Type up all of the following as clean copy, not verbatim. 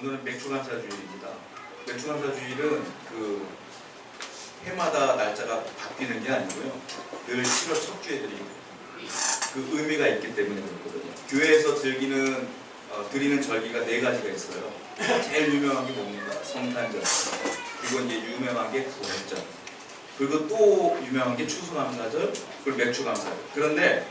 오늘은 맥주감사주일입니다. 맥주감사주일은 그 해마다 날짜가 바뀌는 게 아니고요. 늘 7월 첫 주에 드리고 그 의미가 있기 때문에 그렇거든요. 교회에서 드리는 절기가 4가지가 있어요. 제일 유명한 게 뭡니까? 성탄절. 그리고 이제 유명한 게 부활절. 그리고 또 유명한 게 추수감사절, 그리고 맥주감사절. 그런데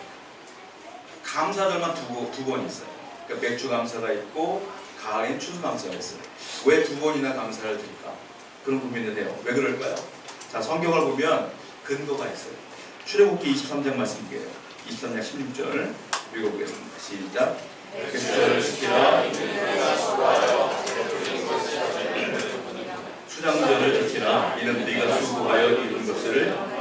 감사절만 두 번 있어요. 그러니까 맥주감사가 있고 가을엔 추수감사가 있어요. 왜 2번이나 감사를 드릴까? 그런 고민을 해요. 왜 그럴까요? 자, 성경을 보면 근거가 있어요. 출애굽기 23장 말씀드려요. 23장 16절 읽어보겠습니다. 시작. 백주절을 지키라. 수장절을 지키라. 이는 네가 수고하여 이룬 것을.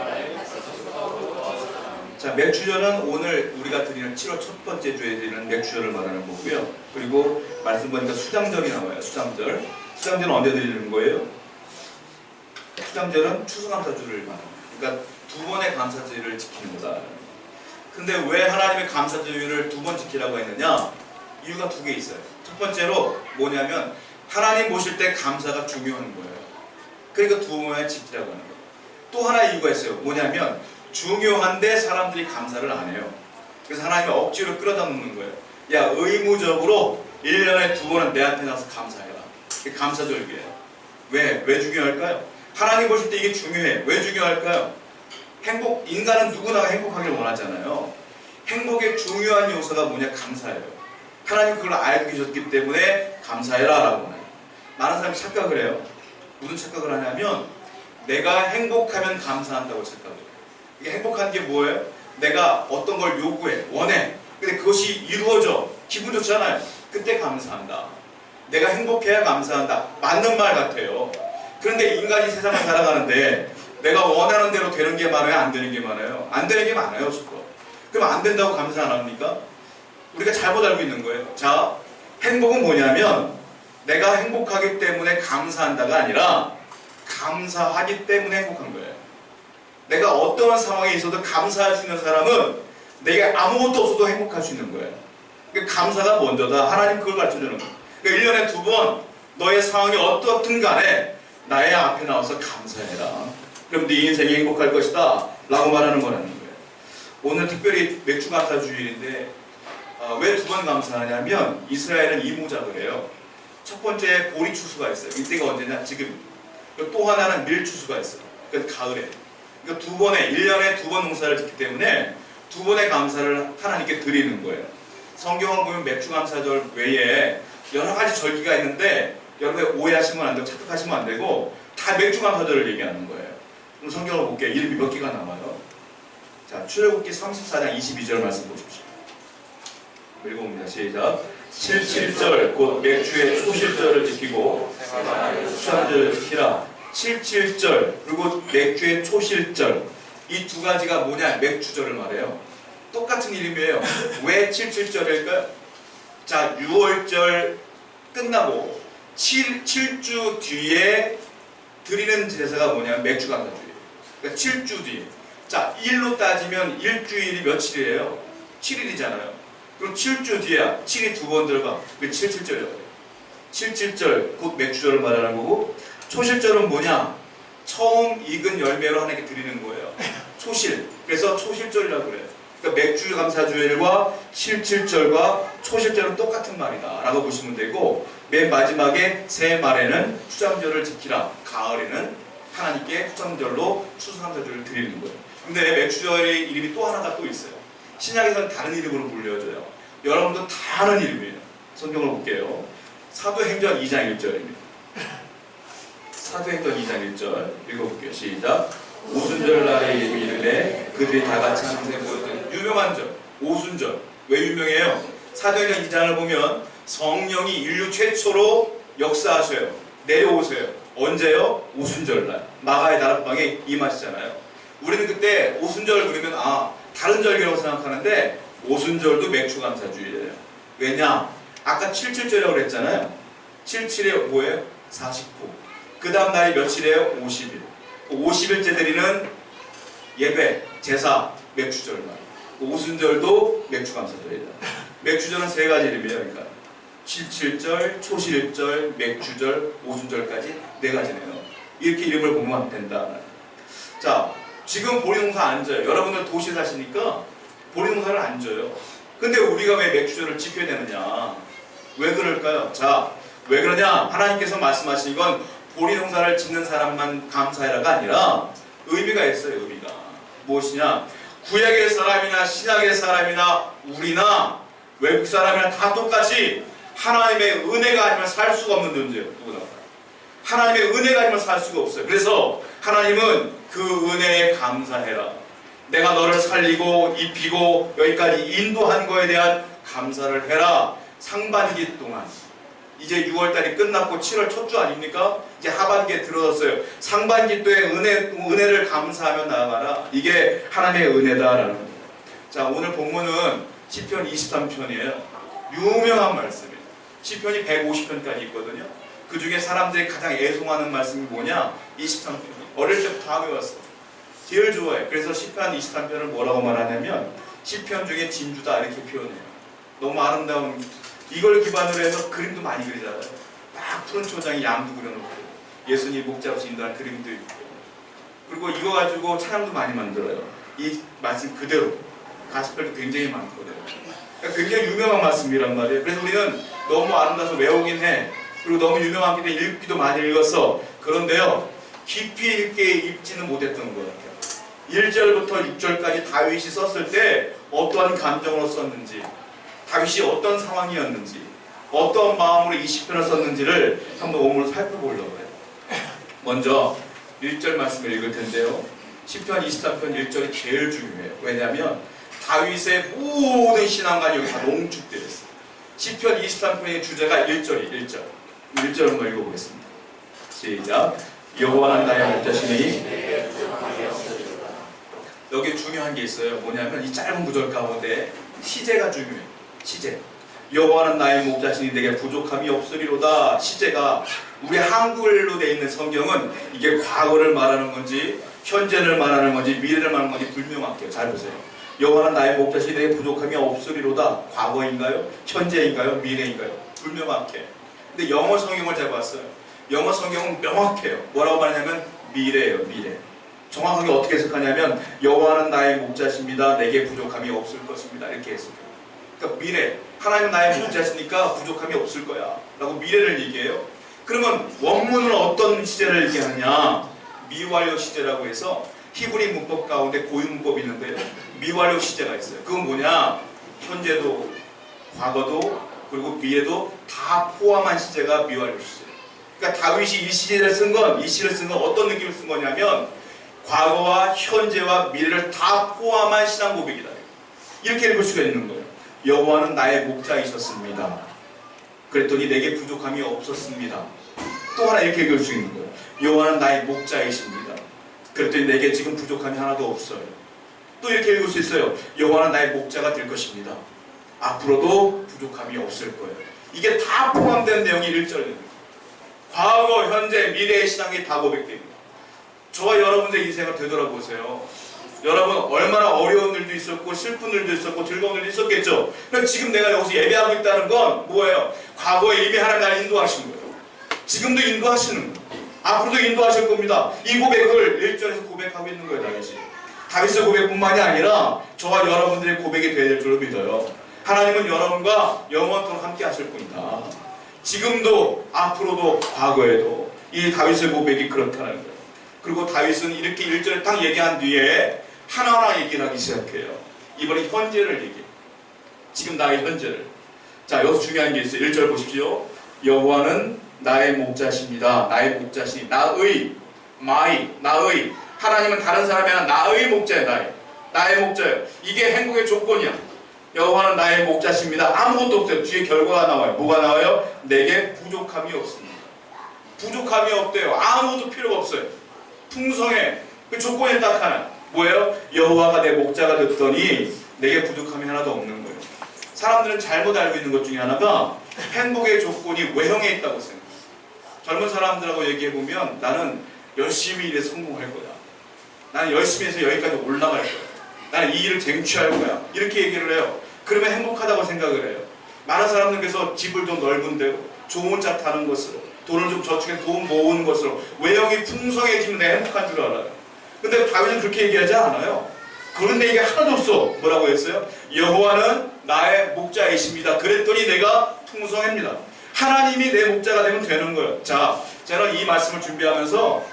자, 맥주절은 오늘 우리가 드리는 7월 첫 번째 주에 드리는 맥주절을 말하는 거고요. 그리고 말씀 보니까 수장절이 나와요. 수장절. 수장절은 언제 드리는 거예요? 수장절은 추수감사주를 말합니다. 그러니까 2번의 감사주의를 지키는 거다. 근데 왜 하나님의 감사주의를 2번 지키라고 했느냐? 이유가 2개 있어요. 첫 번째로 뭐냐면 하나님 보실 때 감사가 중요한 거예요. 그러니까 2번에 지키라고 하는 거예요. 또 하나의 이유가 있어요. 뭐냐면 중요한데 사람들이 감사를 안 해요. 그래서 하나님이 억지로 끌어다 놓는 거예요. 야, 의무적으로 1년에 2번은 내한테 나와서 감사해라. 그게 감사절기예요. 왜 중요할까요? 하나님 보실 때 이게 중요해. 왜 중요할까요? 인간은 누구나 행복하길 원하잖아요. 행복의 중요한 요소가 뭐냐? 감사예요. 하나님 그걸 알고 계셨기 때문에 감사해라 라고 해요. 많은 사람이 착각을 해요. 무슨 착각을 하냐면 내가 행복하면 감사한다고 착각을 해요. 이게 행복한 게 뭐예요? 내가 어떤 걸 요구해, 원해. 근데 그것이 이루어져. 기분 좋잖아요. 그때 감사한다. 내가 행복해야 감사한다. 맞는 말 같아요. 그런데 인간이 세상을 살아가는데 내가 원하는 대로 되는 게 많아요? 안 되는 게 많아요? 안 되는 게 많아요. 그럼 안 된다고 감사 안 합니까? 우리가 잘못 알고 있는 거예요. 자, 행복은 뭐냐면 내가 행복하기 때문에 감사한다가 아니라 감사하기 때문에 행복한 거예요. 내가 어떠한 상황에 있어도 감사할 수 있는 사람은 내가 아무것도 없어도 행복할 수 있는 거예요. 그러니까 감사가 먼저다. 하나님 그걸 가르쳐주는 거예요. 그러니까 1년에 2번 너의 상황이 어떻든 간에 나의 앞에 나와서 감사해라. 그럼 네 인생이 행복할 것이다 라고 말하는 거라는 거예요. 오늘 특별히 맥주감사주일인데 왜 2번 감사하냐면 이스라엘은 이모작을 해요. 첫 번째 보리추수가 있어요. 이때가 언제냐? 지금. 또 하나는 밀추수가 있어요. 그러니까 가을에. 그러니까 1년에 2번 농사를 짓기 때문에 2번의 감사를 하나님께 드리는 거예요. 성경을 보면 맥주감사절 외에 여러 가지 절기가 있는데 여러분 오해하시면 안 되고 착각하시면 안 되고 다 맥주감사절을 얘기하는 거예요. 그럼 성경을 볼게요. 이름이 몇 개가 나와요. 자, 출애굽기 34장 22절 말씀 보십시오. 읽어봅니다. 시작. 77절 곧 맥주의 초실절을 지키고 수장절을 지키라. 77절 그리고 맥주의 초실절 이 2가지가 뭐냐? 맥주절을 말해요. 똑같은 이름이에요. 왜 77절일까요? 자, 6월절 끝나고 7주 뒤에 드리는 제사가 뭐냐? 맥주감사주일. 그러니까 7주 뒤에. 자, 일로 따지면 일주일이 며칠이에요? 7일이잖아요. 그럼 7주 뒤에 7이 2번 들어가. 그게 77절이에요. 77절 곧 맥주절을 말하는 거고 초실절은 뭐냐? 처음 익은 열매로 하나님께 드리는 거예요. 초실. 그래서 초실절이라고 그래요. 그러니까 맥주감사주일과 77절과 초실절은 똑같은 말이다 라고 보시면 되고 맨 마지막에 새 말에는 추장절을 지키라. 가을에는 하나님께 추장절로 추수감사주를 드리는 거예요. 근데 맥주절의 이름이 또 하나가 또 있어요. 신약에서는 다른 이름으로 불려져요. 여러분도 다 아는 이름이에요. 성경을 볼게요. 사도행전 2장 1절입니다. 사도행전 2장 1절 읽어볼게요. 시작. 오순절 날에 이르되 그들이 다 같이 한 곳에 모였던 유명한 절, 오순절. 왜 유명해요? 사도행전 2장을 보면 성령이 인류 최초로 역사하셔요. 내려오세요. 언제요? 오순절날. 마가의 다락방에 임하시잖아요. 우리는 그때 오순절 그러면 다른 절기라고 생각하는데 오순절도 맥주감사주일이에요. 왜냐? 아까 77절이라고 그랬잖아요. 77에 뭐예요? 49. 그 다음 날이 며칠이에요? 50일. 50일째 드리는 예배, 제사, 맥주절만. 오순절도 맥주감사절이다. 맥주절은 3가지 이름이에요. 그러니까 실칠절, 초실절, 맥주절, 오순절까지 네 가지네요. 이렇게 이름을 공부하면 된다. 자, 지금 보리농사 안 져요. 여러분들 도시에 사시니까 보리농사를 안 져요. 근데 우리가 왜 맥주절을 지켜야 되느냐? 왜 그럴까요? 자, 왜 그러냐? 하나님께서 말씀하신 건 보리농사를 짓는 사람만 감사해라가 아니라 의미가 있어요. 의미가 무엇이냐? 구약의 사람이나 신약의 사람이나 우리나 외국 사람이나 다 똑같이 하나님의 은혜가 아니면 살 수가 없는 존재예요. 누구나. 하나님의 은혜가 아니면 살 수가 없어요. 그래서 하나님은 그 은혜에 감사해라. 내가 너를 살리고 입히고 여기까지 인도한 거에 대한 감사를 해라. 상반기 동안 이제 6월달이 끝났고 7월 첫 주 아닙니까? 이제 하반기에 들어섰어요. 상반기 때의 은혜를 감사하며 나아가라. 이게 하나님의 은혜다라는 거예요. 자, 오늘 본문은 시편 23편이에요. 유명한 말씀이에요. 시편이 150편까지 있거든요. 그 중에 사람들이 가장 애송하는 말씀이 뭐냐? 23편. 어릴 때부터 다 외웠어. 제일 좋아해. 그래서 시편 23편을 뭐라고 말하냐면 시편 중에 진주다 이렇게 표현해요. 너무 아름다운, 이걸 기반으로 해서 그림도 많이 그리잖아요. 딱 푸른 초장에 양도 그려놓고 예수님 목자로서 인도한 그림도 있고, 그리고 이거 가지고 찬양도 많이 만들어요. 이 말씀 그대로 가스펠도 굉장히 많거든요. 그러니까 굉장히 유명한 말씀이란 말이에요. 그래서 우리는 너무 아름다워서 외우긴 해. 그리고 너무 유명하기 때문에 읽기도 많이 읽었어. 그런데요, 깊이 있게 읽지는 못했던 것 같아요. 1절부터 6절까지 다윗이 썼을 때 어떠한 감정으로 썼는지, 다윗이 어떤 상황이었는지, 어떤 마음으로 이 시편을 썼는지를 한번 오늘 살펴보려고 해요. 먼저 1절 말씀을 읽을 텐데요. 시편 23편 1절이 제일 중요해요. 왜냐하면 다윗의 모든 신앙관이 여기 다 농축되어 있어요. 시편 23편의 주제가 1절이 1절 한번 읽어보겠습니다. 시작. 여호와는 나의 목자시니. 여기 중요한 게 있어요. 뭐냐면 이 짧은 구절 가운데 시제가 중요해요. 시제. 여호와는 나의 목자시니 내게 부족함이 없으리로다. 시제가 우리 한글로 되어 있는 성경은 이게 과거를 말하는 건지 현재를 말하는 건지 미래를 말하는 건지 불명확해요. 잘 보세요. 여호와는 나의 목자시니 내게 부족함이 없으리로다. 과거인가요? 현재인가요? 미래인가요? 불명확해. 근데 영어 성경을 제가 봤어요. 영어 성경은 명확해요. 뭐라고 말하냐면 미래예요. 미래. 정확하게 어떻게 해석하냐면 여호와는 나의 목자십니다. 내게 부족함이 없을 것입니다. 이렇게 해석해요. 그러니까 미래. 하나님은 나의 목자시니까 부족함이 없을 거야 라고 미래를 얘기해요. 그러면 원문은 어떤 시제를 얘기하느냐? 미완료 시제라고 해서 히브리 문법 가운데 고유 문법이 있는데요. 미완료 시제가 있어요. 그건 뭐냐? 현재도 과거도 그리고 미래도 다 포함한 시제가 미완료 시제. 그러니까 다윗이 이 시제를 쓴 건, 이 시를 쓴 건 어떤 느낌을 쓴 거냐면 과거와 현재와 미래를 다 포함한 신앙 고백이다. 이렇게 읽을 수가 있는 거예요. 여호와는 나의 목자이셨습니다. 그랬더니 내게 부족함이 없었습니다. 또 하나 이렇게 읽을 수 있는 거예요. 여호와는 나의 목자이십니다. 그랬더니 내게 지금 부족함이 하나도 없어요. 또 이렇게 읽을 수 있어요. 여호와는 나의 목자가 될 것입니다. 앞으로도 부족함이 없을 거예요. 이게 다 포함된 내용이 1절입니다. 과거, 현재, 미래의 신앙이 다 고백됩니다. 저와 여러분의 인생을 되돌아보세요. 여러분 얼마나 어려운 일도 있었고 슬픈 일도 있었고 즐거운 일도 있었겠죠. 그러니까 지금 내가 여기서 예배하고 있다는 건 뭐예요? 과거에 이미 하나님 나를 인도하신 거예요. 지금도 인도하시는 거예요. 앞으로도 인도하실 겁니다. 이 고백을 1절에서 고백하고 있는 거예요. 다윗이. 다윗의 고백뿐만이 아니라 저와 여러분들의 고백이 될 줄로 믿어요. 하나님은 여러분과 영원토록 함께 하실 분이다. 지금도 앞으로도 과거에도 이 다윗의 고백이 그렇다는 거예요. 그리고 다윗은 이렇게 1절에 딱 얘기한 뒤에 하나하나 얘기를 하기 시작해요. 이번에 현재를 얘기해요. 지금 나의 현재를. 자, 여기서 중요한 게 있어요. 1절 보십시오. 여호와는 나의 목자십니다. 나의 목자시니. 나의, 나의. 하나님은 다른 사람이 아니라 나의 목자예요. 나의 목자예요. 이게 행복의 조건이야. 여호와는 나의 목자십니다. 아무것도 없어요. 뒤에 결과가 나와요. 뭐가 나와요? 내게 부족함이 없습니다. 부족함이 없대요. 아무것도 필요가 없어요. 풍성해. 그 조건이 딱 하나. 뭐예요? 여호와가 내 목자가 됐더니 내게 부족함이 하나도 없는 거예요. 사람들은 잘못 알고 있는 것 중에 하나가 행복의 조건이 외형에 있다고 생각해요. 젊은 사람들하고 얘기해보면 나는 열심히 일해 성공할 거야. 나는 열심히 해서 여기까지 올라갈 거야. 나는 이 일을 쟁취할 거야. 이렇게 얘기를 해요. 그러면 행복하다고 생각을 해요. 많은 사람들께서 집을 좀 넓은 데로, 좋은 차 타는 것으로, 돈을 좀 저축해서 돈 모으는 것으로, 외형이 풍성해지면 내가 행복한 줄 알아요. 근데 다윗은 그렇게 얘기하지 않아요. 그런데 이게 하나도 없어. 뭐라고 했어요? 여호와는 나의 목자이십니다. 그랬더니 내가 풍성합니다. 하나님이 내 목자가 되면 되는 거예요. 자, 저는 이 말씀을 준비하면서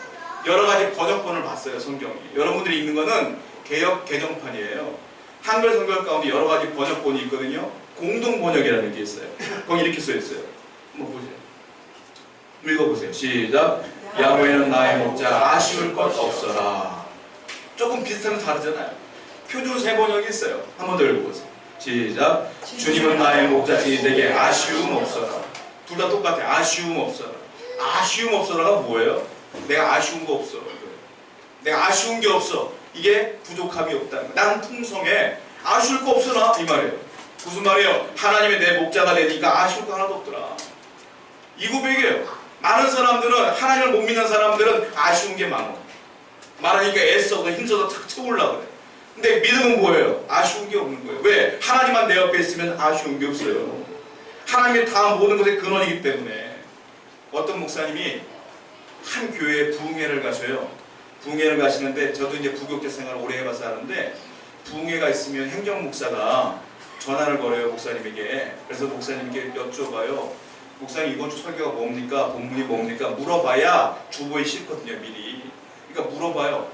여러 가지 번역본을 봤어요. 성경이. 여러분들이 읽는 거는 개역 개정판이에요. 한글 성경 가운데 여러 가지 번역본이 있거든요. 공동 번역이라는 게 있어요. 거기 이렇게 써 있어요. 한번 보세요. 읽어보세요. 시작. 야훼는 나의 목자, 아쉬울 것 없어라. 조금 비슷하면 다르잖아요. 표준 세 번역이 있어요. 한 번 더 읽어보세요. 시작. 주님은 나의 목자시니 내게 아쉬움 없어라. 둘 다 똑같아요. 아쉬움 없어라. 아쉬움 없어라가 뭐예요? 내가 아쉬운 거 없어. 내가 아쉬운 게 없어. 이게 부족함이 없다는 거야. 난 풍성해. 아쉬울 거 없으나 이 말이에요. 무슨 말이에요? 하나님의 내 목자가 되니까 아쉬울 거 하나도 없더라. 이 고백이에요. 많은 사람들은, 하나님을 못 믿는 사람들은 아쉬운 게 많으니까 애써서 힘써서 착 채우려고 그래. 근데 믿음은 뭐예요? 아쉬운 게 없는 거예요. 왜? 하나님만 내 옆에 있으면 아쉬운 게 없어요. 하나님이 다 모든 것의 근원이기 때문에. 어떤 목사님이 한 교회에 부흥회를 가셔요. 부흥회를 가시는데, 저도 이제 부교육자 생활을 오래 해봐서 아는데, 부흥회가 있으면 행정목사가 전화를 걸어요, 목사님에게. 그래서 목사님께 여쭤봐요. 목사님, 이번 주 설교가 뭡니까? 본문이 뭡니까? 물어봐야 주보에 싫거든요, 미리. 그러니까 물어봐요.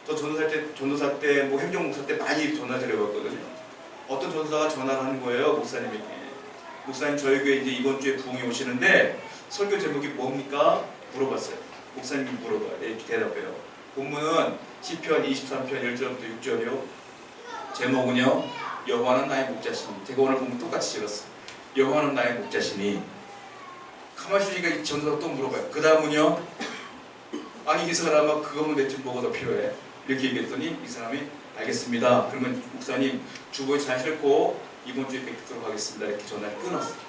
저 전도사 때, 뭐 행정목사 때 많이 전화 드려봤거든요. 어떤 전도사가 전화를 하는 거예요, 목사님에게. 목사님, 저희 교회 이제 이번 주에 부흥회 오시는데 설교 제목이 뭡니까? 물어봤어요. 목사님이 물어봐요. 이렇게 대답해요. 본문은 시편 23편 1절부터 6절이요. 제목은요, 여호와는 나의 목자시니. 제가 오늘 본문 똑같이 읽었어요. 여호와는 나의 목자시니. 가만히 있으니까 이 전도사가 또 물어봐요. 그 다음은요, 아니 이 사람아, 그거면 대체 뭐가 더 필요해? 이렇게 얘기했더니 이 사람이 알겠습니다. 그러면 목사님, 주보에 잘 싣고 이번 주에 뵙도록 하겠습니다. 이렇게 전화를 끊었어요.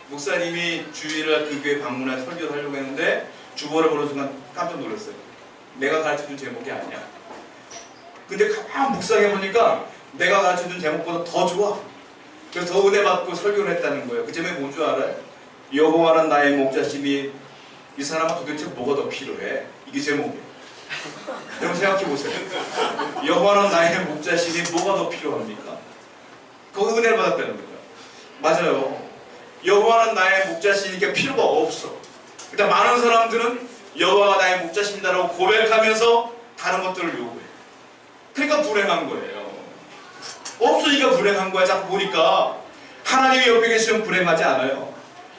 목사님이 주일날 그 교회 방문해 설교를 하려고 했는데 주보를 보는 순간 깜짝 놀랐어요. 내가 가르쳐준 제목이 아니야. 근데 가만 묵상해보니까 내가 가르쳐준 제목보다 더 좋아. 그래서 더 은혜 받고 설교를 했다는 거예요. 그 제목이 뭔 줄 알아요? 여호와는 나의 목자시니. 이 사람은 도대체 뭐가 더 필요해? 이게 제목이에요. 여러분 생각해보세요. 여호와는 나의 목자시니 뭐가 더 필요합니까? 그 은혜를 받았다는 거예요. 맞아요. 여호와는 나의 목자시니까 필요가 없어. 일단 많은 사람들은 여호와가 나의 목자십니다라고 고백하면서 다른 것들을 요구해. 그러니까 불행한 거예요. 없으니까 불행한 거야. 자꾸 보니까 하나님이 옆에 계시면 불행하지 않아요.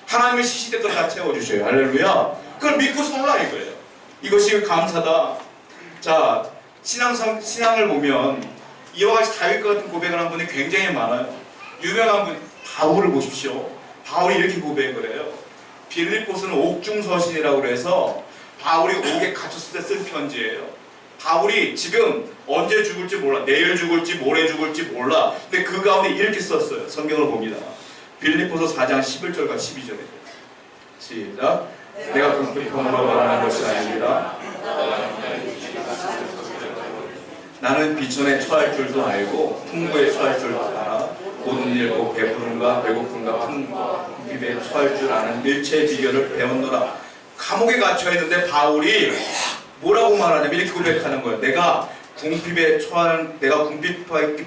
하나님의 시시때때로 다 채워주셔요. 할렐루야. 그걸 믿고 살라 이거예요. 이것이 감사다. 자, 신앙을 보면 이와 같이 다윗과 같은 고백을 한 분이 굉장히 많아요. 유명한 분 바울을 보십시오. 바울이 이렇게 고백을 해요. 빌립보서는 옥중서신이라고 해서 바울이 옥에 갇혔을 때 쓴 편지예요. 바울이 지금 언제 죽을지 몰라. 내일 죽을지 모레 죽을지 몰라. 근데 그 가운데 이렇게 썼어요. 성경을 봅니다. 빌립보서 4장 11절과 12절에 시작. 내가 궁핍함으로 말하는 것이 아닙니다. 나는 비천에 처할 줄도 알고 풍부에 처할 줄도 알아. 모든 일 곧 배부름과 배고픔과 궁핍에 처할 줄 아는 일체의 비결을 배웠노라. 감옥에 갇혀 있는데 바울이 뭐라고 말하냐면 이렇게 고백하는 거예요. 내가 궁핍했기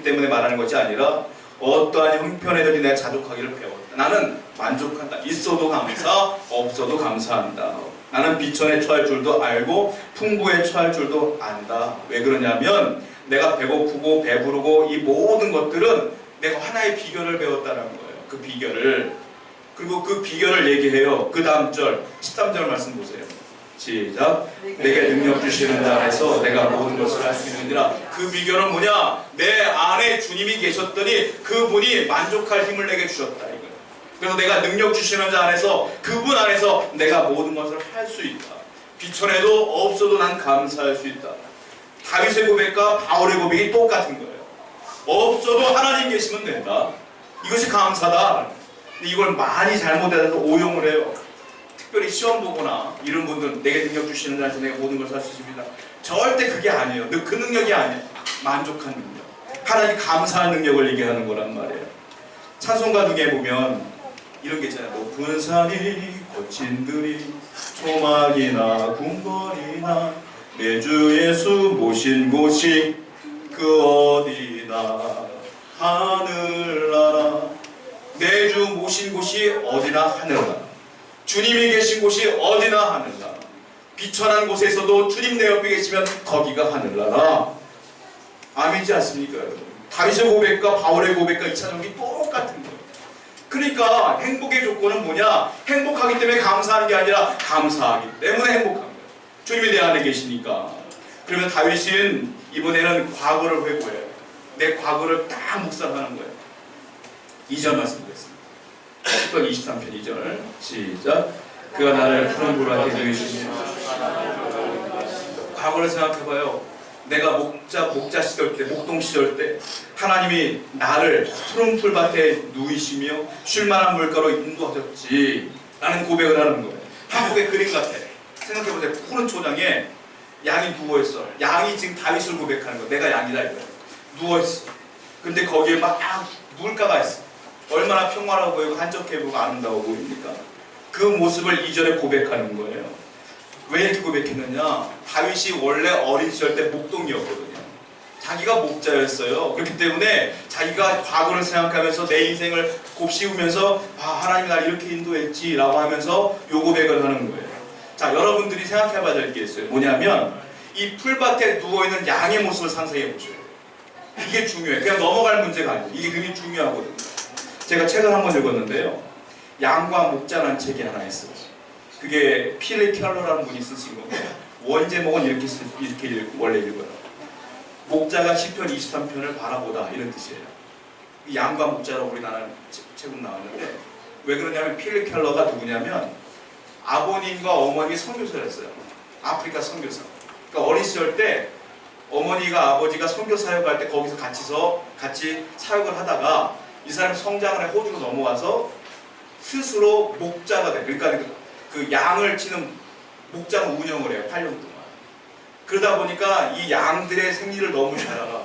때문에 말하는 것이 아니라 어떠한 형편에든지 내가 자족하기를 배웠다. 나는 만족한다. 있어도 감사, 없어도 감사한다. 나는 비천에 처할 줄도 알고 풍부에 처할 줄도 안다. 왜 그러냐면 내가 배고프고 배부르고 이 모든 것들은 내가 하나의 비결을 배웠다는 거예요. 그 비결을. 그리고 그 비결을 얘기해요. 그 다음 절 13절 말씀 보세요. 시작. 내게 능력 주시는 자 안에서 내가 모든 것을 할 수 있느니라. 그 비결은 뭐냐? 내 안에 주님이 계셨더니 그분이 만족할 힘을 내게 주셨다 이거예요. 그래서 내가 능력 주시는 자 안에서, 그분 안에서 내가 모든 것을 할 수 있다. 비천에도 없어도 난 감사할 수 있다. 다윗의 고백과 바울의 고백이 똑같은 거예요. 없어도 하나님 계시면 된다. 이것이 감사다. 근데 이걸 많이 잘못해서 오용을 해요. 특별히 시험 보거나 이런 분들은 내게 능력 주시는 자에서 내가 모든 걸 살 수 있습니다. 절대 그게 아니에요. 그 능력이 아니에요. 만족한 능력. 하나님 감사한 능력을 얘기하는 거란 말이에요. 찬송가 중에 보면 이런 게 있잖아요. 높은 산이 거친 들이 초막이나 궁궐이나 매주 예수 모신 곳이 그 어디나 하늘나라. 매주 모신 곳이 어디나 하늘나라. 주님이 계신 곳이 어디나 하늘나라. 비천한 곳에서도 주님 내 옆에 계시면 거기가 하늘나라. 아멘이지 않습니까 여러분? 다윗의 고백과 바울의 고백과 2차 전기 똑같은 거예요. 그러니까 행복의 조건은 뭐냐? 행복하기 때문에 감사하는 게 아니라 감사하기 때문에 행복한 거예요. 주님이 내 안에 계시니까. 그러면 다윗은 이번에는 과거를 회고해요. 내 과거를 딱 묵상하는 거예요. 2절 말씀 보겠습니다. 10편 23편 2절 시작. 그가 나를 푸른 불밭에 누이시니. 과거를 생각해봐요. 내가 목자 시절 때, 목동 시절 때 하나님이 나를 푸른 풀밭에 누이시며 쉴만한 물가로 인도하셨지 라는 고백을 하는 거예요. 한국의 그림 같아. 생각해보세요. 푸른 초장에 양이 누워있어. 양이 지금 다윗을 고백하는 거야. 내가 양이다 이거야. 누워있어. 근데 거기에 막 물가가 있어. 얼마나 평화로워 보이고 한적해 보이고 아름다워 보입니까? 그 모습을 2절에 고백하는 거예요. 왜 이렇게 고백했느냐? 다윗이 원래 어린 시절 때 목동이었거든요. 자기가 목자였어요. 그렇기 때문에 자기가 과거를 생각하면서 내 인생을 곱씹으면서 하나님이 나를 이렇게 인도했지 라고 하면서 요 고백을 하는 거예요. 자, 여러분들이 생각해 봐야 될 게 있어요. 뭐냐면 이 풀밭에 누워있는 양의 모습을 상상해 보셔야 돼요. 이게 중요해요. 그냥 넘어갈 문제가 아니에요. 이게 굉장히 중요하거든요. 제가 책을 한번 읽었는데요. 양과 목자라는 책이 하나 있어요. 그게 필립 켈러라는 분이 쓰신 거고 원제목은 이렇게 원래 읽어요. 목자가 시편 23편을 바라보다 이런 뜻이에요. 양과 목자라고 우리나라 책은 나왔는데 왜 그러냐면 필립 켈러가 누구냐면 아버님과 어머니 선교사였어요. 아프리카 선교사. 그러니까 어린 시절 때 어머니가 아버지가 선교 사역할 때 거기서 같이 사역을 하다가 이 사람이 성장을 해 호주로 넘어와서 스스로 목자가 돼. 그러니까 그 양을 치는 목장 운영을 해요. 8년 동안. 그러다 보니까 이 양들의 생리를 너무 잘 알아.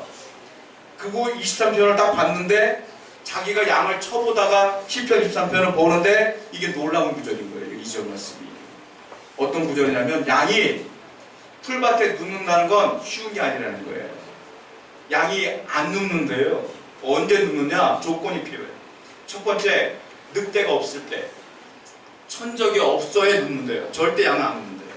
그거 23편을 딱 봤는데 자기가 양을 쳐보다가 10편 23편을 보는데 이게 놀라운 구절인 거예요. 이 절 말씀이. 어떤 구절이냐면 양이 풀밭에 눕는다는 건 쉬운 게 아니라는 거예요. 양이 안 눕는데요. 언제 눕느냐? 조건이 필요해요. 첫 번째, 늑대가 없을 때. 천적이 없어야 눕는데요. 절대 양은 안 눕는데요.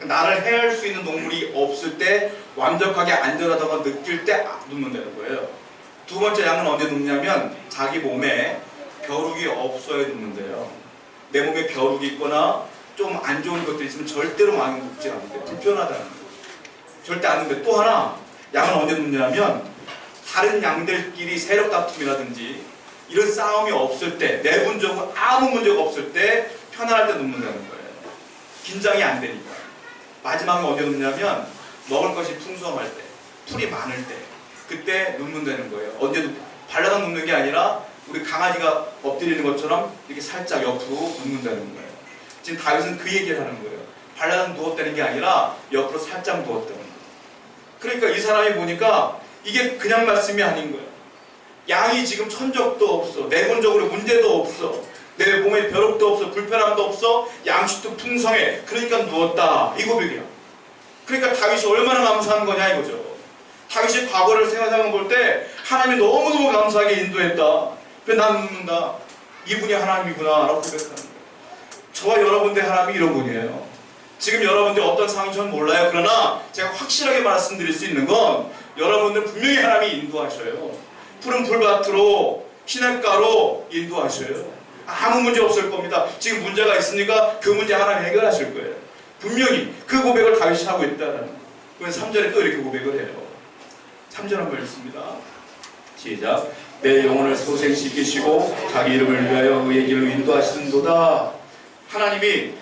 나를 해할 수 있는 동물이 없을 때 완벽하게 안전하다고 느낄 때 눕는다는 거예요. 두 번째 양은 언제 눕냐면 자기 몸에 벼룩이 없어야 눕는데요. 내 몸에 벼룩이 있거나 좀 안 좋은 것들이 있으면 절대로 많이 눕지 않는데 불편하다는 거예요. 절대 안 눕는데 또 하나 양은 언제 눕냐면 다른 양들끼리 세력 다툼이라든지 이런 싸움이 없을 때 내분적으로 아무 문제가 없을 때 편안할 때 눕는다는 거예요. 긴장이 안 되니까. 마지막에 언제 눕냐면 먹을 것이 풍성할 때 풀이 많을 때 그때 눕는다는 거예요. 언제 발라당 눕는 게 아니라 우리 강아지가 엎드리는 것처럼 이렇게 살짝 옆으로 눕는다는 거예요. 지금 다윗은 그 얘기를 하는 거예요. 발라당 누웠다는 게 아니라 옆으로 살짝 누웠다는 거예요. 그러니까 이 사람이 보니까 이게 그냥 말씀이 아닌 거예요. 양이 지금 천적도 없어. 내분적으로 문제도 없어. 내 몸에 벼룩도 없어. 불편함도 없어. 양식도 풍성해. 그러니까 누웠다. 이 고백이야. 그러니까 다윗이 얼마나 감사한 거냐 이거죠. 다윗이 과거를 생각해 볼 때 하나님이 너무너무 감사하게 인도했다. 그래서 난 눕는다. 이분이 하나님이구나 라고 고백하는 거예요. 저와 여러분들 하나님이 이런 분이에요. 지금 여러분들 어떤 상황인지 저는 몰라요. 그러나 제가 확실하게 말씀드릴 수 있는 건 여러분들 분명히 하나님이 인도하셔요. 푸른 풀밭으로 시냇가로 인도하셔요. 아무 문제 없을 겁니다. 지금 문제가 있으니까 그 문제 하나님 해결하실 거예요. 분명히 그 고백을 다윗이 하고 있다는. 그래서 3절에 또 이렇게 고백을 해요. 3절 한번 읽습니다. 시작. 내 영혼을 소생시키시고 자기 이름을 위하여 의의 길로 인도하시는도다. 하나님이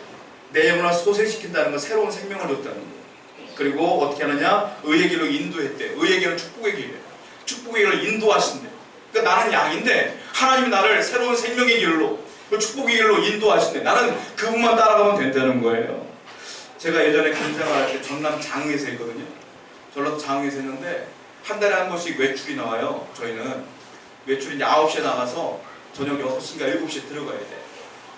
내 영혼을 소생시킨다는 건 새로운 생명을 줬다는 거예요. 그리고 어떻게 하느냐? 의의 길로 인도했대. 의의 길은 축복의 길이에요. 축복의 길을 인도하신대. 그러니까 나는 양인데 하나님이 나를 새로운 생명의 길로 그 축복의 길로 인도하신대. 나는 그분만 따라가면 된다는 거예요. 제가 예전에 군생활할 때 전남 장흥에서 했거든요. 전라도 장흥에서 했는데 한 달에 한 번씩 외출이 나와요. 저희는 외출이 이제 9시에 나가서 저녁 6시인가 7시에 들어가야 돼.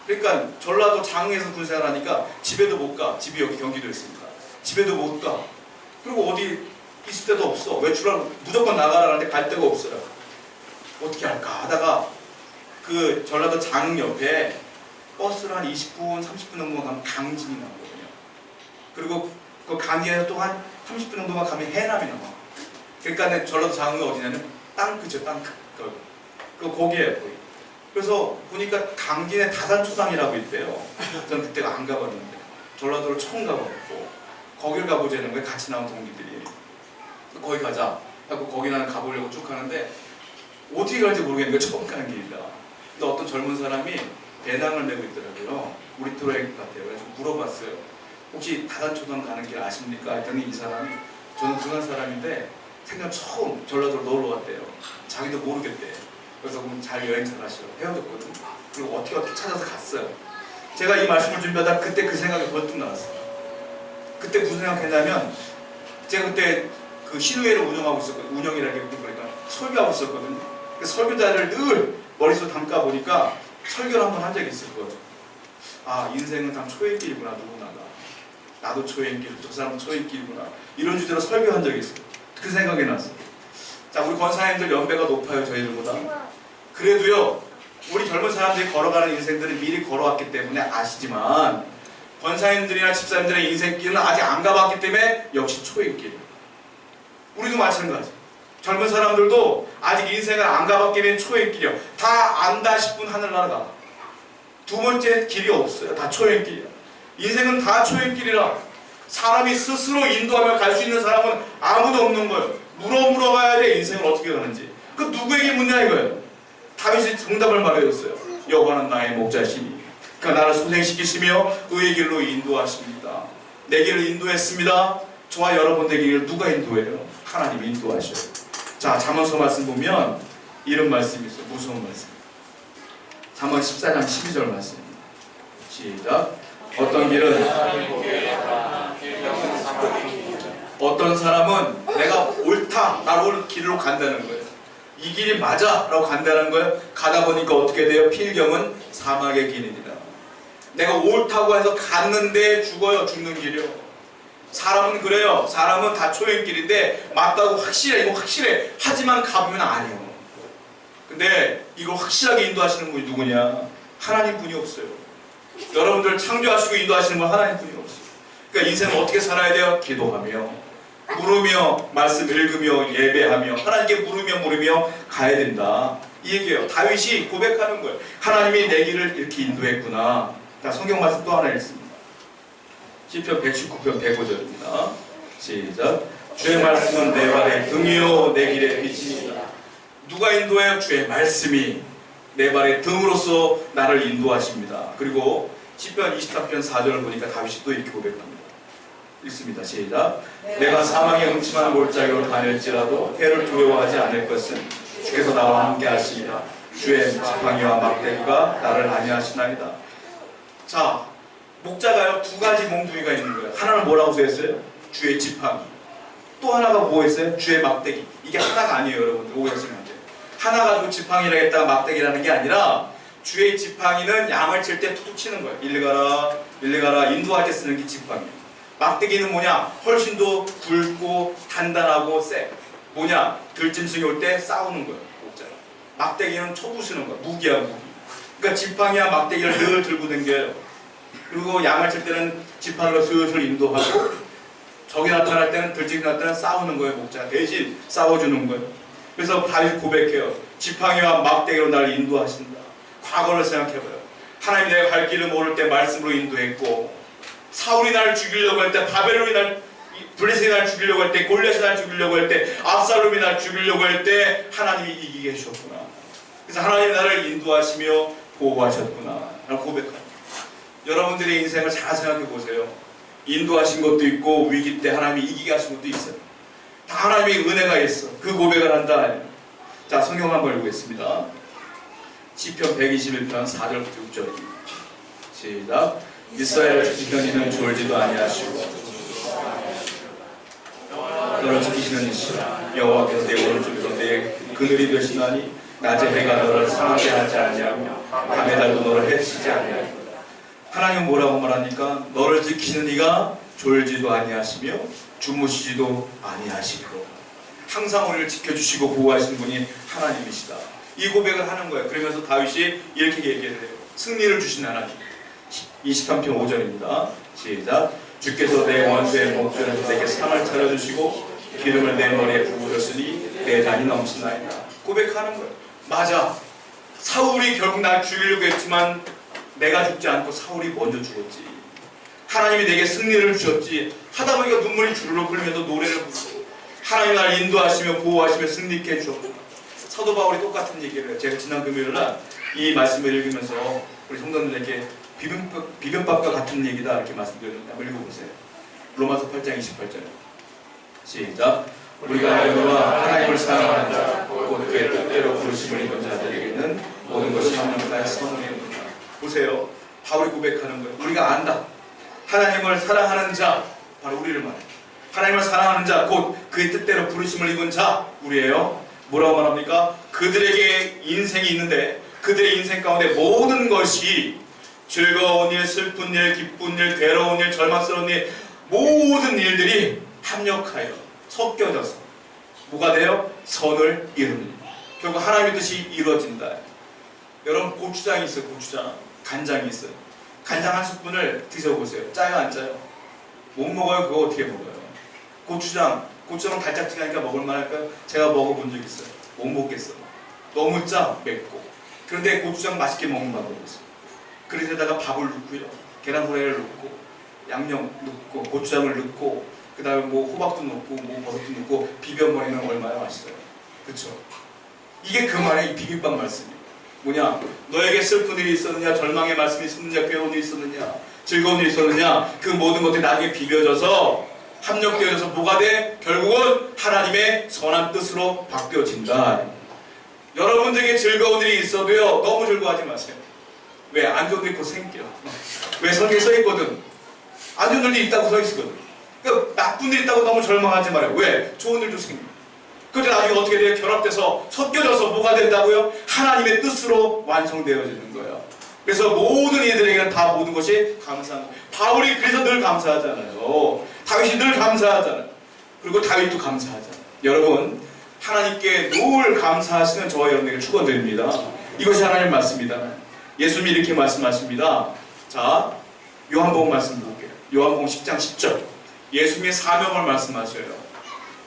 그러니까 전라도 장흥에서 군생활하니까 집에도 못 가. 집이 여기 경기도에 있습니다. 집에도 못 가. 그리고 어디 있을 데도 없어. 외출하면 무조건 나가라는데 갈 데가 없어요. 어떻게 할까 하다가 그 전라도 장흥 옆에 버스를 한 20분, 30분 정도만 가면 강진이 나오거든요. 그리고 그 강진에서 또 한 30분 정도만 가면 해남이 나와. 그러니까 전라도 장흥이 어디냐면 땅크죠, 땅크. 그 거기에요, 거기. 그래서 보니까 강진에 다산초당이라고 있대요. 저는 그때 안 가봤는데 전라도를 처음 가봤고 거길 가보자는 거예요. 같이 나온 동기들이. 거기 가자 하고 거기 나는 가보려고 쭉 가는데 어떻게 갈지 모르겠는 거예요. 처음 가는 길이라. 근데 어떤 젊은 사람이 배낭을 메고 있더라고요. 우리 또래 같아요. 그래서 물어봤어요. 혹시 다산초당 가는 길 아십니까? 했더니 이 사람이 저는 부산 사람인데 생전 처음 전라도로 놀러 왔대요. 자기도 모르겠대. 그래서 그럼 잘 여행 잘 하시라고 헤어졌거든요. 그리고 어떻게 찾아서 갔어요. 제가 이 말씀을 준비하다 그때 그 생각이 번뜩 나왔어요. 그때 무슨 생각했냐면 제가 그때 그 신우회를 운영하고 있었거든요. 운영이라고 그러니까 설교하고 있었거든요. 그 설교자를 늘 머릿속에 담가 보니까 설교를 한번 한 적이 있을 거죠. 아, 인생은 참 초행길이구나, 누구나가. 나도 초행길, 저 사람도 초행길이구나. 이런 주제로 설교한 적이 있어요. 그 생각이 났어요. 자, 우리 권사님들 연배가 높아요, 저희들보다. 그래도요, 우리 젊은 사람들이 걸어가는 인생들은 미리 걸어왔기 때문에 아시지만 권사님들이나 집사님들의 인생길은 아직 안 가봤기 때문에 역시 초행길. 우리도 마찬가지. 젊은 사람들도 아직 인생을 안 가봤기 때문에 초행길이요. 다 안다 싶은 하늘나라가. 두 번째 길이 없어요. 다 초행길이야. 인생은 다 초행길이라 사람이 스스로 인도하며 갈 수 있는 사람은 아무도 없는 거예요. 물어봐야 돼. 인생을 어떻게 가는지. 그 누구에게 묻냐 이거예요. 다윗이 정답을 말해줬어요. 여호와는 나의 목자시니 그가 나를 소생시키시며 의의 길로 인도하십니다. 내 길을 인도했습니다. 저와 여러분의 길을 누가 인도해요? 하나님이 인도하셔요. 자, 잠언서 말씀 보면 이런 말씀이 있어요. 무서운 말씀. 잠언 14장 12절 말씀입니다. 시작. 어떤 사람은 내가 옳다 라고 길로 간다는 거예요. 이 길이 맞아 라고 간다는 거예요. 가다 보니까 어떻게 돼요? 필경은 사막의 길이니라. 내가 옳다고 해서 갔는데 죽어요. 죽는 길이요. 사람은 그래요. 사람은 다 초행길인데 맞다고 확실해. 이거 확실해. 하지만 가보면 아니에요. 근데 이걸 확실하게 인도하시는 분이 누구냐? 하나님 분이 없어요. 여러분들 창조하시고 인도하시는 분 하나님 분이 없어요. 그러니까 인생은 어떻게 살아야 돼요? 기도하며 물으며 말씀 읽으며 예배하며 하나님께 물으며 가야 된다. 이 얘기예요. 다윗이 고백하는 거예요. 하나님이 내 길을 이렇게 인도했구나. 자, 성경 말씀 또 하나 읽습니다. 시편 119편 105절입니다. 시작. 주의 말씀은 내 발의 등이요 내 길의 빛이니라. 누가 인도해요? 주의 말씀이 내 발의 등으로서 나를 인도하십니다. 그리고 시편 24편 4절을 보니까 다윗이 또 이렇게 고백합니다. 읽습니다. 시작. 내가 사망의 음침한 골짜기로 다닐지라도 해를 두려워하지 않을 것은 주께서 나와 함께 하시리라. 주의 지팡이와 막대기가 나를 안위하시나이다. 자, 목자가요 두 가지 몽둥이가 있는 거예요. 하나는 뭐라고 써있어요? 주의 지팡이. 또 하나가 뭐 있어요? 주의 막대기. 이게 하나가 아니에요, 여러분들. 오해하시면 안 돼요. 하나 가지고 지팡이라 했다가 막대기라는 게 아니라 주의 지팡이는 양을 칠 때 툭툭 치는 거예요. 일리 가라 인도할 때 쓰는 게 지팡이. 막대기는 뭐냐? 훨씬 더 굵고 단단하고 세. 뭐냐? 들짐승이 올 때 싸우는 거예요. 목자가. 막대기는 쳐부수는 거예요. 무기야 무기. 그러니까 지팡이와 막대기를 늘 들고 다녀요. 그리고 양을 칠 때는 지팡이로 슬슬 인도하고 적이 나타날 때는 들짐승이 나타날 때는 싸우는 거예요. 목자가 대신 싸워주는 거예요. 그래서 다윗이 고백해요. 지팡이와 막대기로 나를 인도하신다. 과거를 생각해봐요. 하나님이 내가 갈 길을 모를 때 말씀으로 인도했고 사울이 나를 죽이려고 할 때 바벨론이 블레셋이 나를 죽이려고 할 때 골리앗이 나를 죽이려고 할 때 압살롬이 나를 죽이려고 할 때 하나님이 이기게 해주셨구나. 그래서 하나님이 나를 인도하시며 보호하셨구나 라고 고백합니다. 여러분들의 인생을 잘 생각해 보세요. 인도하신 것도 있고 위기 때 하나님이 이기게 하신 것도 있어요. 다 하나님의 은혜가 있어. 그 고백을 한다. 자, 성경 한번 읽겠습니다. 시편 121편 4절부터 6절입니다. 시작. 이스라엘을 지키시는 이는 졸지도 아니하시고 너를 지키시는 이시라. 여호와께서 내 오른쪽에서 내 그늘이 되시나니 낮에 해가 너를 상하게 하지 아니하며 밤에 달도 너를 해치지 아니하리라. 하나님은 뭐라고 말합니까? 너를 지키는 이가 졸지도 아니하시며 주무시지도 아니하시고 항상 우리를 지켜주시고 보호하시는 분이 하나님이시다. 이 고백을 하는 거예요. 그러면서 다윗이 이렇게 얘기를 해요. 승리를 주신 하나님. 23편 5절입니다. 시작. 주께서 내 원수의 목전에서 내게 상을 차려주시고 기름을 내 머리에 부으셨으니 내 잔이 넘치나이다. 고백하는 거예요. 맞아. 사울이 결국 날 죽이려고 했지만 내가 죽지 않고 사울이 먼저 죽었지. 하나님이 내게 승리를 주셨지. 하다 보니까 눈물이 주르륵 흘리면서 노래를 부르고 하나님이 나를 인도하시며 보호하시며 승리케 해주셨구나. 사도 바울이 똑같은 얘기를 해요. 제가 지난 금요일날 이 말씀을 읽으면서 우리 성도님들에게 비변밥과 같은 얘기다 이렇게 말씀드렸는데 한번 읽어보세요. 로마서 8장 28절 시작. 우리가 알거니와 하나님을 사랑하는 자 곧 그의 뜻대로 부르심을 입은 자들에게는 모든 것이 합력하여 선언입니다. 보세요. 바울이 고백하는 거예요. 우리가 안다. 하나님을 사랑하는 자, 바로 우리를 말해요. 하나님을 사랑하는 자, 곧 그의 뜻대로 부르심을 입은 자, 우리예요. 뭐라고 말합니까? 그들에게 인생이 있는데 그들의 인생 가운데 모든 것이 즐거운 일, 슬픈 일, 기쁜 일, 괴로운 일, 절망스러운 일, 모든 일들이 합력하여 섞여져서 뭐가 돼요? 선을 이루는. 결국 하나님의 뜻이 이루어진다. 여러분 고추장이 있어요. 고추장. 간장이 있어요. 간장 한 스푼을 드셔보세요. 짜요 안 짜요? 못 먹어요. 그거 어떻게 먹어요? 고추장은 달짝지근하니까 먹을만할까요? 제가 먹어본 적 있어요. 못 먹겠어요. 너무 짜, 맵고. 그런데 고추장 맛있게 먹는 방법이 있어요. 그릇에다가 밥을 넣고요. 계란 후라이를 넣고 양념 넣고 고추장을 넣고 그 다음에 뭐 호박도 넣고 뭐 버섯도 넣고 비벼버리면 얼마나 맛있어요. 그렇죠? 이게 그 말의 이 비빔밥 말씀이에요. 뭐냐? 너에게 슬픈 일이 있었느냐? 절망의 말씀이 있었느냐? 괴로운 일이 있었느냐? 즐거운 일이 있었느냐? 그 모든 것들이 나에게 비벼져서 합력되어져서 뭐가 돼? 결국은 하나님의 선한 뜻으로 바뀌어진다. 여러분들에게 즐거운 일이 있어도요 너무 즐거워하지 마세요. 왜? 안 좋은 일이 곧 생겨. 왜? 성경에 써있거든. 안 좋은 일이 있다고 써있거든. 그러니까 나쁜 일이 있다고 너무 절망하지 말아요. 왜? 좋은 일도 생겨. 그런데 나중에 어떻게 돼요? 결합돼서 섞여져서 뭐가 된다고요? 하나님의 뜻으로 완성되어지는 거예요. 그래서 모든 이들에게는 다 모든 것이 감사한 거예요. 바울이 그래서 늘 감사하잖아요. 다윗이 늘 감사하잖아요. 그리고 다윗도 감사하잖아요. 여러분 하나님께 늘 감사하시는 저와 여러분에게 축원드립니다. 이것이 하나님 말씀입니다. 예수님이 이렇게 말씀하십니다. 자, 요한복음 말씀 볼게요. 요한복음 10장 10절. 예수님의 사명을 말씀하셔요.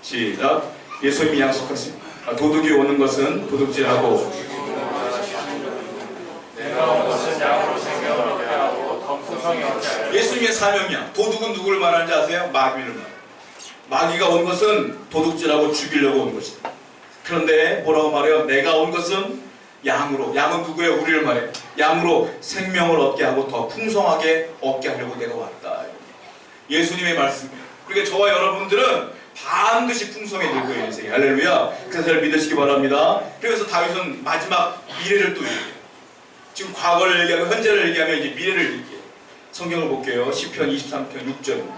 시작. 예수님이 약속하십니다. 도둑이 오는 것은 도둑질하고 내가 온 것은 양으로 생명을 얻게 하고 더 풍성히 얻게 하려. 예수님의 사명이야. 도둑은 누구를 말하는지 아세요? 마귀를 말해요. 마귀가 온 것은 도둑질하고 죽이려고 온 것이다. 그런데 뭐라고 말해요? 내가 온 것은 양으로. 양은 누구예요? 우리를 말해요. 양으로 생명을 얻게 하고 더 풍성하게 얻게 하려고 내가 왔다. 예수님의 말씀이에요. 그러니까 저와 여러분들은 반드시 풍성해질 거예요. 인생이. 할렐루야. 그 사실을 믿으시기 바랍니다. 그래서 다윗은 마지막 미래를 또 얘기해요. 지금 과거를 얘기하고 현재를 얘기하면 이제 미래를 얘기해요. 성경을 볼게요. 시편 23편 6절입니다.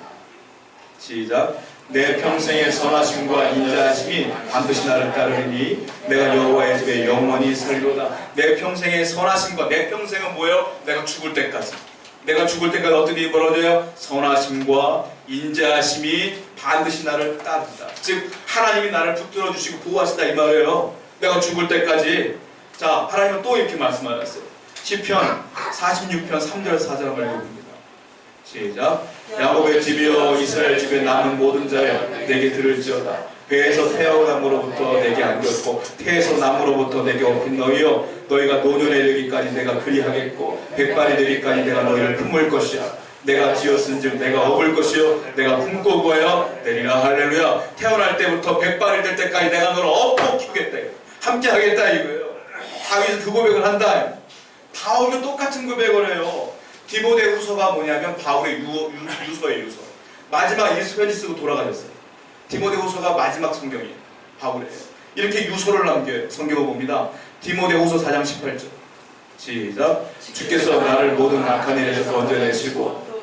시작. 내 평생의 선하심과 인자하심이 반드시 나를 따르리니 내가 여호와의 집에 영원히 살리로다. 내 평생의 선하심과, 내 평생은 뭐예요? 내가 죽을 때까지. 내가 죽을 때까지 어떤 일이 벌어져요? 선하심과 인자하심이 반드시 나를 따른다. 즉 하나님이 나를 붙들어 주시고 보호하시다 이 말이에요. 내가 죽을 때까지. 자, 하나님은 또 이렇게 말씀하셨어요. 시편 46편 3절 4절 한번 읽어봅니다. 시작. 야곱의 집이여 이스라엘 집에 남은 모든 자여 내게 들을지어다. 배에서 태어남으로부터 내게 안겼고 태에서 남으로부터 내게 업힌 너희여 너희가 노년에 이르기까지 내가 그리하겠고 백발이 되기까지 내가 너희를 품을 것이야. 내가 지었은즉 내가 업을 것이요 내가 품고 구하여 내리라. 할렐루야. 태어날 때부터 백발이 될 때까지 내가 너를 업고 키우겠다. 함께 하겠다 이거예요. 다윗은 그 고백을 한다. 바울도 똑같은 고백을 해요. 디모데후서가 뭐냐면 바울의 유서예요. 유서. 마지막 1편지 쓰고 돌아가셨어요. 디모데후서가 마지막 성경이에요. 바울의. 이렇게 유서를 남겨요. 성경을 봅니다. 디모데후서 4장 18절. 시작. 주께서 나를 모든 악한 일에서 건져내시고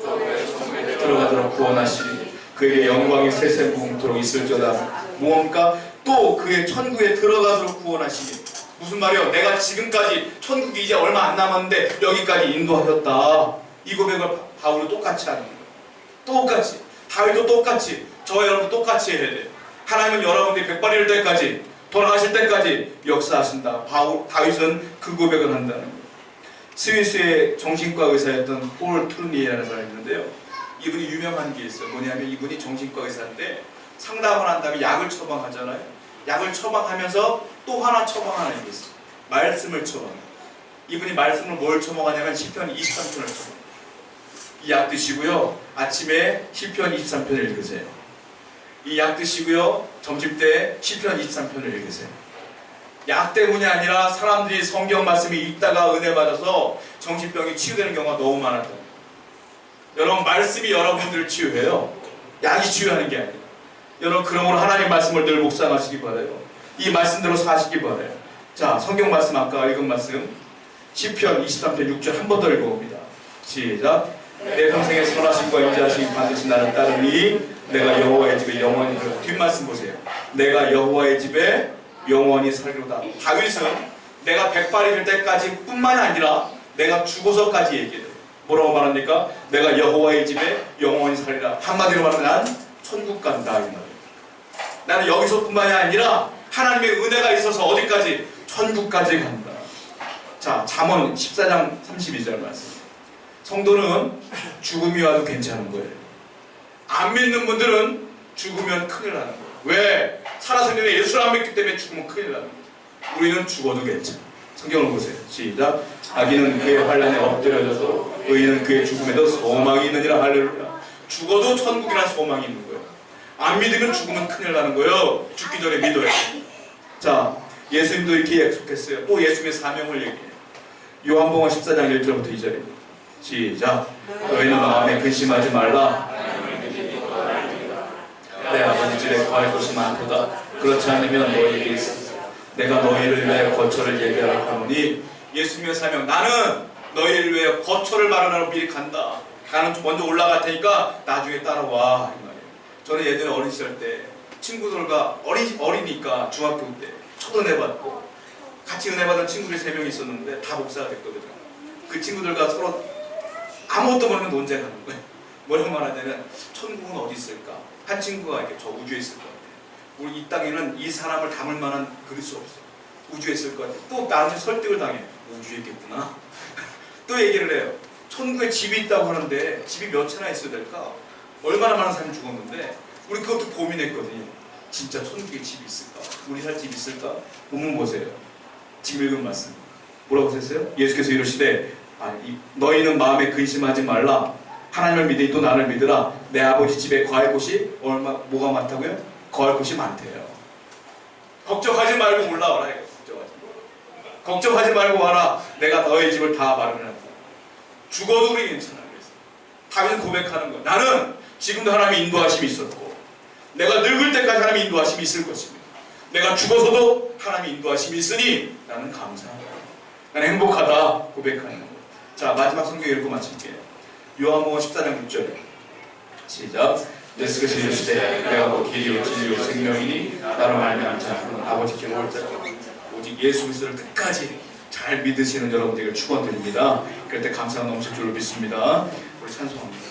들어가도록 구원하시니 그에게 영광이 세세무궁토록 있을지어다. 무언가 또 그의 천국에 들어가도록 구원하시니. 무슨 말이요? 내가 지금까지 천국이 이제 얼마 안 남았는데 여기까지 인도하셨다. 이 고백을 바울도 똑같이 하는 거예요. 똑같이. 다윗도 똑같이. 저와 여러분 똑같이 해야 돼요. 하나님은 여러분들이 백발이 될 때까지, 돌아가실 때까지 역사하신다. 다윗은 그 고백을 한다는 거예요. 스위스의 정신과 의사였던 폴 트루니에라는 사람이 있는데요. 이분이 유명한 게 있어요. 뭐냐면 이분이 정신과 의사인데 상담을 한 다음에 약을 처방하잖아요. 약을 처방하면서 또 하나 처방하는 게 있어요. 말씀을 처방해요. 이분이 말씀을 뭘 처방하냐면 시편 23편을 처방해요. 이 약 드시고요. 아침에 시편 23편을 읽으세요. 이 약 드시고요. 점심때 시편 23편을 읽으세요. 약 때문이 아니라 사람들이 성경 말씀을 읽다가 은혜 받아서 정신병이 치유되는 경우가 너무 많았다. 여러분, 말씀이 여러분들을 치유해요. 약이 치유하는 게 아니라. 여러분, 그러므로 하나님 말씀을 늘 묵상하시기 바라요. 이 말씀대로 사시기 바라요. 자, 성경 말씀 아까 읽은 말씀 시편 23편 6절 한 번 더 읽어봅니다. 시작. 내 평생에 선하심과 인자하심이 반드시 나를 따르니 내가 여호와의 집에 영원히 살리로다. 뒷말씀 보세요. 내가 여호와의 집에 영원히 살리로다. 다윗은 내가 백발이 될 때까지 뿐만이 아니라 내가 죽어서까지 얘기해요. 뭐라고 말합니까? 내가 여호와의 집에 영원히 살리라. 한마디로 말하면 난 천국 간다 이 말이에요. 나는 여기서뿐만이 아니라 하나님의 은혜가 있어서 어디까지? 천국까지 간다. 자, 잠언 14장 32절 말씀. 성도는 죽음이 와도 괜찮은 거예요. 안 믿는 분들은 죽으면 큰일 나는 거예요. 왜? 살아생전에 예수를 안 믿기 때문에 죽으면 큰일 나는 거예요. 우리는 죽어도 괜찮아. 성경을 보세요. 시작. 악인은 그의 환난에 엎드려져도 의인은 그의 죽음에도 소망이 있느니라. 할렐루야. 죽어도 천국이라는 소망이 있는 거예요. 안 믿으면 죽으면 큰일 나는 거예요. 죽기 전에 믿어야 돼요. 자, 예수님도 이렇게 약속했어요. 또 예수님의 사명을 얘기해요. 요한복음 14장 1절부터 2절입니다. 시작. 너희는 마음에 근심하지 말라. 내 아버지 집에 거할 곳이 많도다. 그렇지 않으면 너희에게 있어 내가 너희를 위하여 거처를 예비하라 하노니. 예수님의 사명, 나는 너희를 위하여 거처를 마련하러 미리 간다. 나는 먼저 올라갈 테니까 나중에 따라와 이 말이에요. 저는 예전에 어린 시절 때 친구들과 어리니까 중학교 때 첫 은혜 받고 같이 은혜 받은 친구들이 3명이 있었는데 다 목사가 됐거든요. 그 친구들과 서로 아무것도 모르면 논쟁하는 거예요. 뭐라고 말하냐면 천국은 어디 있을까? 한 친구가 이렇게 저 우주에 있을 것 같아. 우리 이 땅에는 이 사람을 담을 만한 그릇이 없어. 우주에 있을 것 같아. 또 나한테 설득을 당해. 우주에 있겠구나. 또 얘기를 해요. 천국에 집이 있다고 하는데 집이 몇 채나 있어야 될까? 얼마나 많은 사람이 죽었는데 우리 그것도 고민했거든요. 진짜 천국에 집이 있을까? 우리 살 집 있을까? 본문 보세요. 지금 읽은 말씀 뭐라고 썼어요? 예수께서 이르시되 너희는 마음에 근심하지 말라. 하나님을 믿으니 또 나를 믿으라. 내 아버지 집에 거할 곳이 뭐가 많다고요? 거할 곳이 많대요. 걱정하지 말고 올라와라. 걱정하지 말고 와라. 내가 너희 집을 다 마련해놨다. 죽어도 우리 괜찮아. 그래서 다윗은 고백하는 거야. 나는 지금도 하나님의 인도하심이 있었고 내가 늙을 때까지 하나님의 인도하심이 있을 것입니다. 내가 죽어서도 하나님의 인도하심이 있으니 나는 감사하다. 나는 행복하다. 고백하는 거야. 자, 마지막 성경 읽고 마칠게요. 요한복음 14장 6절 시작. 예수께서 이르시되 내가 곧 길이요 진리요 생명이니 나로 말미암지 않고는 아버지께 올 자가 오직 예수 그리스도를 끝까지 잘 믿으시는 여러분들에게 축원드립니다. 그럴 때 감사가 넘칠 줄로 믿습니다. 우리 찬송합니다.